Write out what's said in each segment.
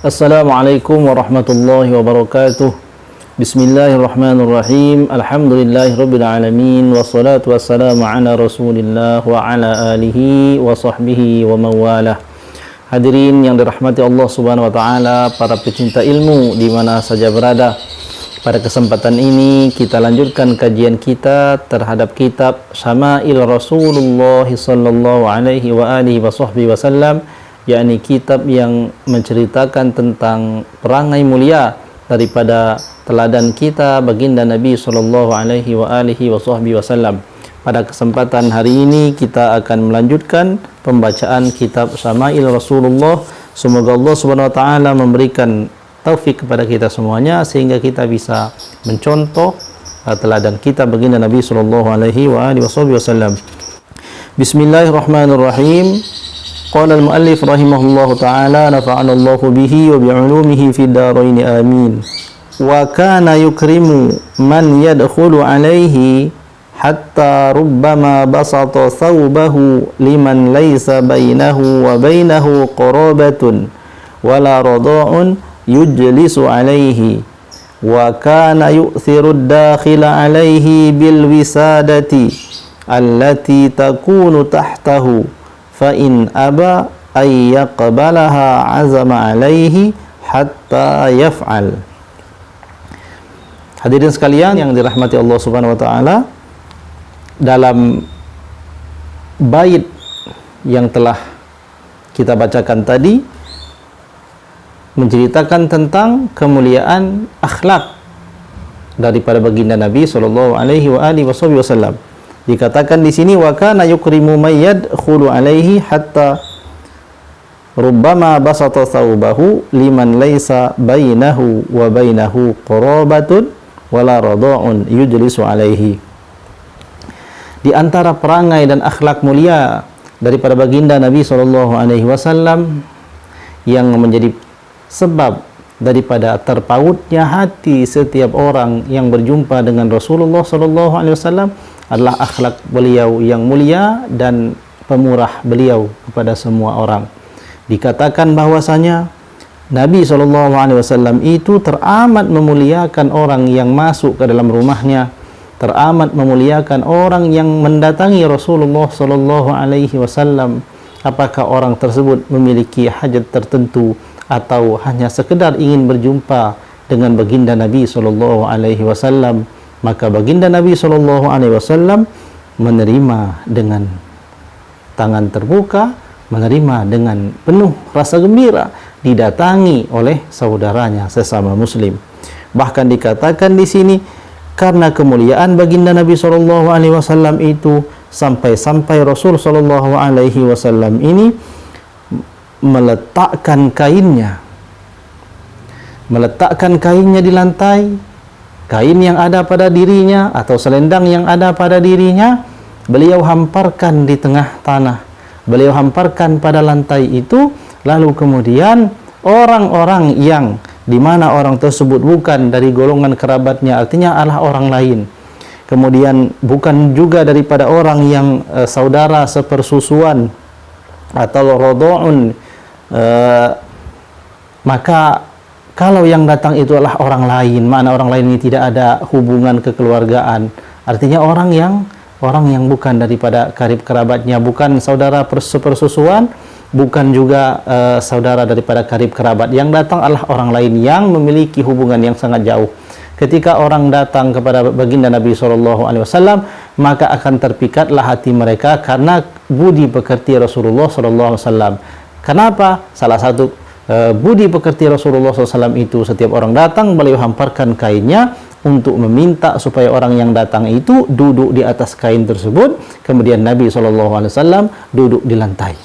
Assalamualaikum warahmatullahi wabarakatuh. Bismillahirrahmanirrahim. Alhamdulillahirabbil alamin wassalatu wassalamu ala Rasulillah wa ala alihi wa sahbihi wa mawalah. Hadirin yang dirahmati Allah Subhanahu wa taala, para pecinta ilmu di mana saja berada. Pada kesempatan ini kita lanjutkan kajian kita terhadap kitab Syama'il Rasulullah sallallahu alaihi wa alihi wa sahbihi wasallam, yakni kitab yang menceritakan tentang perangai mulia daripada teladan kita baginda Nabi sallallahu alaihi wa alihi wasallam. Pada kesempatan hari ini kita akan melanjutkan pembacaan kitab Syama'il Rasulullah. Semoga Allah Subhanahu wa taala memberikan taufik kepada kita semuanya sehingga kita bisa mencontoh teladan kita baginda Nabi sallallahu alaihi wa alihi wasallam. Bismillahirrahmanirrahim. Qala al-muallif rahimahullahu ta'ala nafa'ana Allahu bihi wa bi'ulumihi fid dharain amin. Wa kana yukrimu man yadkhulu alaihi hatta rubbama basata thawbahu liman laysa bainahu wa bainahu qarabatun wala rada'un yujlisu alaihi. Wa kana yu'thiru ad-dakhila alaihi bil wisadati allati takunu tahtahu fa in aba ay yaqbalaha azama alaihi hatta yaf'al. Hadirin sekalian yang dirahmati Allah Subhanahu wa taala, dalam bait yang telah kita bacakan tadi menceritakan tentang kemuliaan akhlak daripada baginda Nabi sallallahu alaihi wa alihi wasallam. Dikatakan di sini wa kana yukrimu may yadkhulu alaihi hatta rubbama basata thawbahu liman laysa bainahu wa bainahu qarabatun wala rada'un yujlisu alaihi. Di antara perangai dan akhlak mulia daripada baginda Nabi sallallahu alaihi wasallam yang menjadi sebab daripada terpautnya hati setiap orang yang berjumpa dengan Rasulullah sallallahu alaihi wasallam adalah akhlak beliau yang mulia dan pemurah beliau kepada semua orang. Dikatakan bahwasanya Nabi SAW itu teramat memuliakan orang yang masuk ke dalam rumahnya, teramat memuliakan orang yang mendatangi Rasulullah SAW. Apakah orang tersebut memiliki hajat tertentu atau hanya sekedar ingin berjumpa dengan baginda Nabi SAW, maka baginda Nabi SAW menerima dengan tangan terbuka, menerima dengan penuh rasa gembira, didatangi oleh saudaranya sesama muslim. Bahkan dikatakan di sini karena kemuliaan baginda Nabi SAW itu sampai-sampai Rasul SAW ini meletakkan kainnya di lantai. Kain yang ada pada dirinya atau selendang yang ada pada dirinya beliau hamparkan di tengah tanah, beliau hamparkan pada lantai itu. Lalu kemudian orang-orang yang dimana orang tersebut bukan dari golongan kerabatnya, artinya adalah orang lain, kemudian bukan juga daripada orang yang saudara sepersusuan atau rodo'un, maka kalau yang datang itu adalah orang lain, mana orang lain ini tidak ada hubungan kekeluargaan, artinya orang yang bukan daripada karib kerabatnya, bukan saudara sepersusuan, bukan juga saudara daripada karib kerabat. Yang datang adalah orang lain yang memiliki hubungan yang sangat jauh. Ketika orang datang kepada baginda Nabi SAW, maka akan terpikatlah hati mereka karena budi pekerti Rasulullah SAW. Kenapa? Salah satu budi pekerti Rasulullah SAW itu, setiap orang datang beliau hamparkan kainnya untuk meminta supaya orang yang datang itu duduk di atas kain tersebut. Kemudian Nabi SAW duduk di lantai.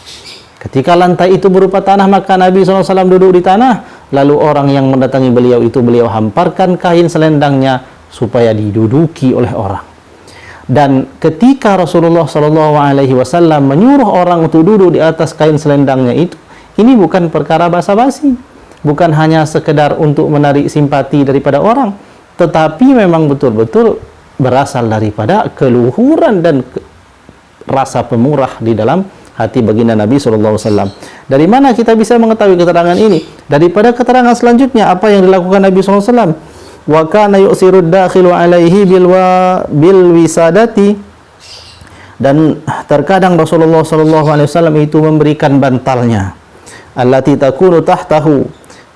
Ketika lantai itu berupa tanah, maka Nabi SAW duduk di tanah. Lalu orang yang mendatangi beliau itu beliau hamparkan kain selendangnya supaya diduduki oleh orang. Dan ketika Rasulullah SAW menyuruh orang untuk duduk di atas kain selendangnya itu, ini bukan perkara basa-basi, bukan hanya sekedar untuk menarik simpati daripada orang, tetapi memang betul-betul berasal daripada keluhuran dan rasa pemurah di dalam hati baginda Nabi SAW. Dari mana kita bisa mengetahui keterangan ini? Daripada keterangan selanjutnya, apa yang dilakukan Nabi SAW. Wa kana yu'sirud dakhilu alaihi bil wisadati, dan terkadang Rasulullah SAW itu memberikan bantalnya, allati takunu tahtahu,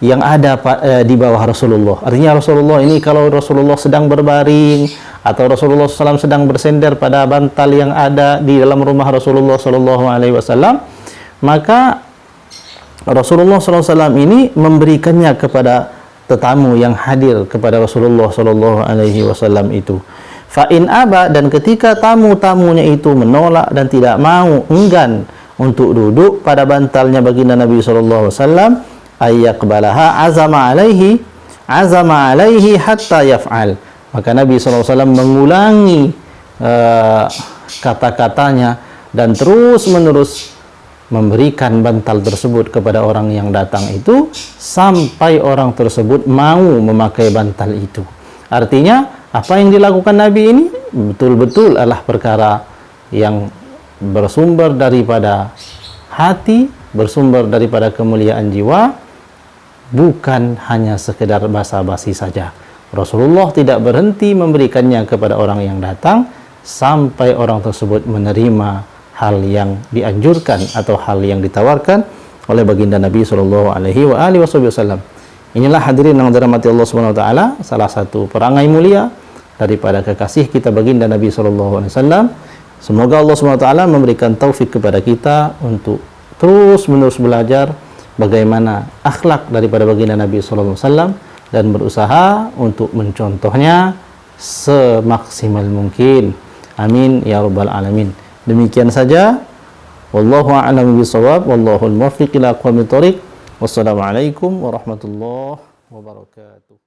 yang ada di bawah Rasulullah. Artinya Rasulullah ini kalau Rasulullah sedang berbaring atau Rasulullah SAW sedang bersender pada bantal yang ada di dalam rumah Rasulullah SAW, maka Rasulullah SAW ini memberikannya kepada tetamu yang hadir kepada Rasulullah SAW itu. Fa'in aba, dan ketika tamu-tamunya itu menolak dan tidak mau, enggan untuk duduk pada bantalnya baginda Nabi SAW, ayyaqbalaha azama alaihi hatta yaf'al. Maka Nabi SAW mengulangi kata-katanya dan terus-menerus memberikan bantal tersebut kepada orang yang datang itu sampai orang tersebut mau memakai bantal itu. Artinya apa yang dilakukan Nabi ini betul-betul adalah perkara yang bersumber daripada hati, bersumber daripada kemuliaan jiwa, bukan hanya sekedar basa-basi saja. Rasulullah tidak berhenti memberikannya kepada orang yang datang sampai orang tersebut menerima hal yang dianjurkan atau hal yang ditawarkan oleh baginda Nabi SAW. Inilah hadirin yang dirahmati Allah Subhanahu wa taala, salah satu perangai mulia daripada kekasih kita baginda Nabi SAW. Semoga Allah Subhanahu wa taala memberikan taufik kepada kita untuk terus-menerus belajar bagaimana akhlak daripada baginda Nabi SAW dan berusaha untuk mencontohnya semaksimal mungkin. Amin ya rabbal alamin. Demikian saja. Wallahu a'lam bishawab. Wallahul muwaffiq ila aqwamit thoriq. Wassalamualaikum warahmatullahi wabarakatuh.